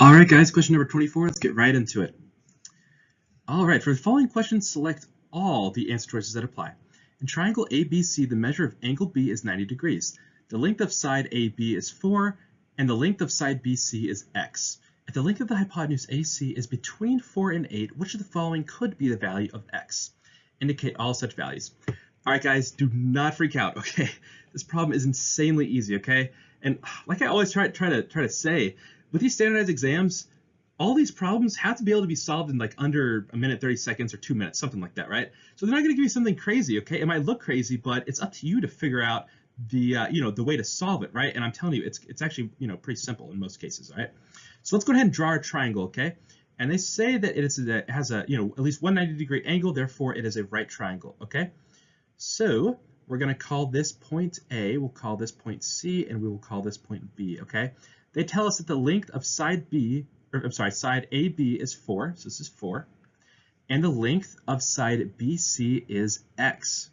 All right, guys, question number 24. Let's get right into it. All right, for the following question, select all the answer choices that apply. In triangle ABC, the measure of angle B is 90 degrees. The length of side AB is 4, and the length of side BC is x. If the length of the hypotenuse AC is between 4 and 8, which of the following could be the value of x? Indicate all such values. All right, guys, do not freak out, okay? This problem is insanely easy, okay? And like I always try to say, with these standardized exams, all these problems have to be able to be solved in like under a minute, 30 seconds, or 2 minutes, something like that, right? So they're not going to give you something crazy, okay? It might look crazy, but it's up to you to figure out the the way to solve it, right? And I'm telling you, it's actually pretty simple in most cases, all right? So let's go ahead and draw our triangle, okay? And they say that it has a at least 190-degree angle, therefore it is a right triangle, okay? So we're going to call this point A, we'll call this point C, and we will call this point B, okay? They tell us that the length of side AB is 4, so this is 4, and the length of side BC is x.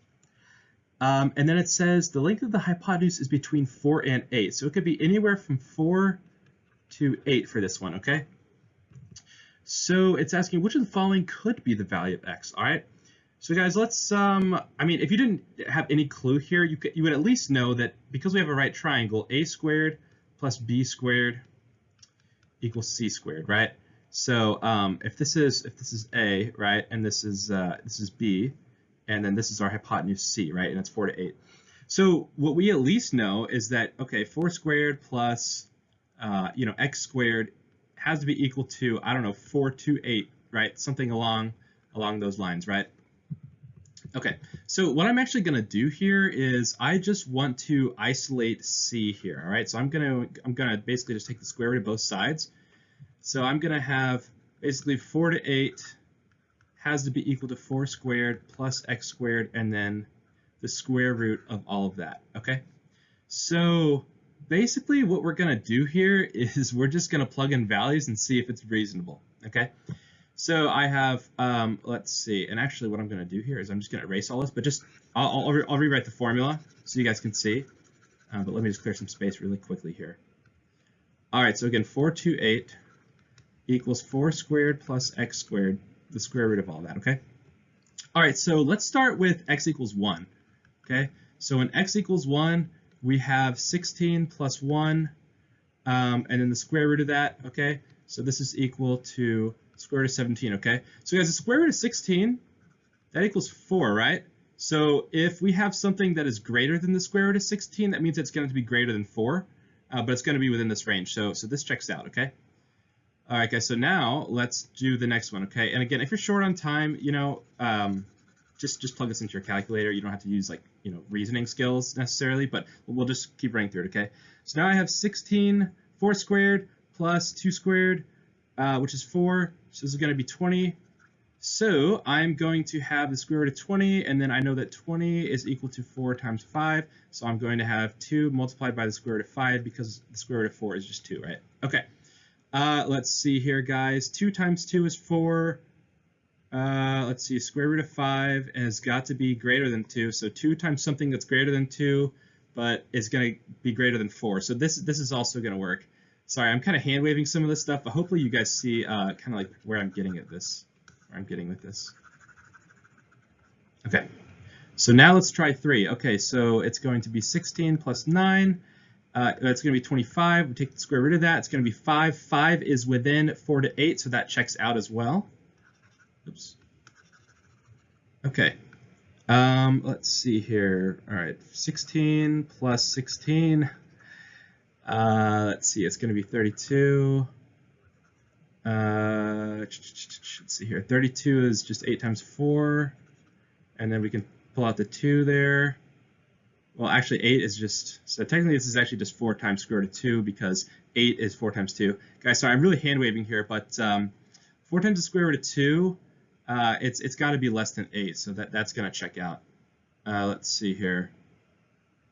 And then it says the length of the hypotenuse is between 4 and 8, so it could be anywhere from 4 to 8 for this one, okay? So it's asking which of the following could be the value of x, all right? So guys, let's, if you didn't have any clue here, you would at least know that because we have a right triangle, a squared plus b squared equals c squared, right? So if this is a, right, and this is b, and then this is our hypotenuse c, right, and it's 4 to 8. So what we at least know is that, okay, 4 squared plus x squared has to be equal to, I don't know, 4 to 8, right? Something along those lines, right? Okay, so what I'm actually going to do here is I just want to isolate c here, all right? So I'm gonna basically just take the square root of both sides. So I'm going to have basically 4 to 8 has to be equal to 4 squared plus x squared, and then the square root of all of that, okay? So basically what we're going to do here is we're just going to plug in values and see if it's reasonable, okay? So I have, let's see, and actually what I'm going to do here is I'm just going to erase all this, but just, I'll rewrite the formula so you guys can see, but let me just clear some space really quickly here. All right, so again, 4 to 8 equals 4 squared plus x squared, the square root of all that, okay? All right, so let's start with x equals 1, okay? So when x equals 1, we have 16 plus 1, and then the square root of that, okay? So this is equal to square root of 17, okay? So guys, the square root of 16, that equals 4, right? So if we have something that is greater than the square root of 16, that means it's going to be greater than 4, but it's going to be within this range. So this checks out, okay? All right, guys, so now let's do the next one, okay? And again, if you're short on time, just plug this into your calculator. You don't have to use reasoning skills necessarily, but we'll just keep running through it, okay? So now I have 16, 4 squared plus 2 squared, which is 4. So this is going to be 20. So I'm going to have the square root of 20, and then I know that 20 is equal to 4 times 5. So I'm going to have 2 multiplied by the square root of 5 because the square root of 4 is just 2, right? Okay. Let's see here, guys. 2 times 2 is 4. Let's see, square root of 5 has got to be greater than 2. So 2 times something that's greater than 2, but it's going to be greater than 4. So this is also going to work. Sorry, I'm kind of hand waving some of this stuff, but hopefully you guys see kind of like where I'm getting with this. Okay, so now let's try 3. Okay, so it's going to be 16 plus 9. That's going to be 25. We take the square root of that. It's going to be 5. 5 is within 4 to 8, so that checks out as well. Oops. Okay. Let's see here. All right, 16 plus 16. Let's see, it's going to be 32. Let's see here. 32 is just 8 times 4. And then we can pull out the 2 there. Well, actually, 8 is just, so technically this is actually just 4 times square root of 2 because 8 is 4 times 2. Guys, sorry, I'm really hand waving here, but 4 times the square root of 2, it's got to be less than 8, so that's going to check out. Let's see here.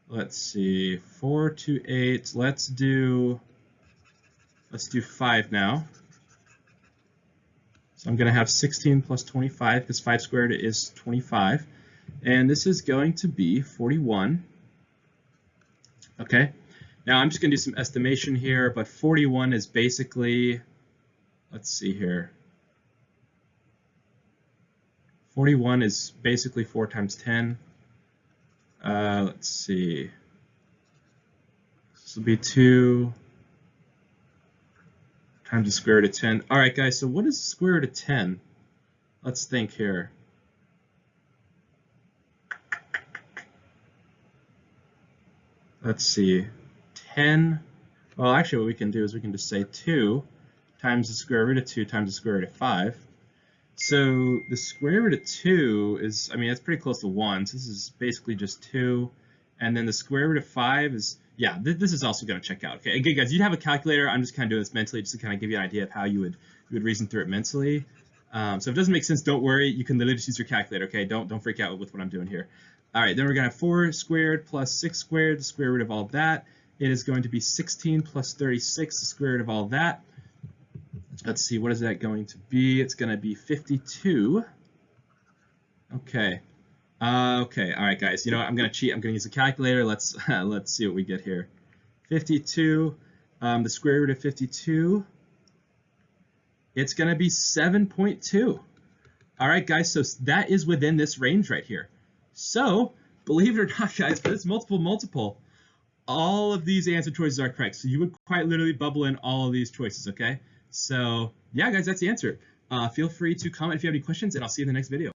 Let's see, 4 to 8. Let's do 5 now. So I'm going to have 16 plus 25 because 5 squared is 25. And this is going to be 41. Okay, Now I'm just going to do some estimation here, but 41 is basically let's see here. 41 is basically 4 times 10. Let's see. This will be 2 times the square root of 10. All right, guys, so what is the square root of 10? Let's think here. Let's see. 10. Well, actually, what we can do is we can just say 2 times the square root of 2 times the square root of 5. So the square root of 2 is, I mean, that's pretty close to 1. So this is basically just 2. And then the square root of 5 is, yeah, this is also going to check out. Okay, again, guys, you'd have a calculator. I'm just kind of doing this mentally just to kind of give you an idea of how you would reason through it mentally. So if it doesn't make sense, don't worry. You can literally just use your calculator, okay? Don't freak out with what I'm doing here. All right, then we're going to have 4 squared plus 6 squared, the square root of all that. It is going to be 16 plus 36, the square root of all that. Let's see, what is that going to be? It's going to be 52. Okay. Okay, all right, guys. You know what? I'm going to cheat. I'm going to use a calculator. Let's see what we get here. 52, the square root of 52, it's going to be 7.2. All right, guys, so that is within this range right here. So, believe it or not, guys, for this multiple, all of these answer choices are correct. So you would quite literally bubble in all of these choices, okay? So, yeah, guys, that's the answer. Feel free to comment if you have any questions, and I'll see you in the next video.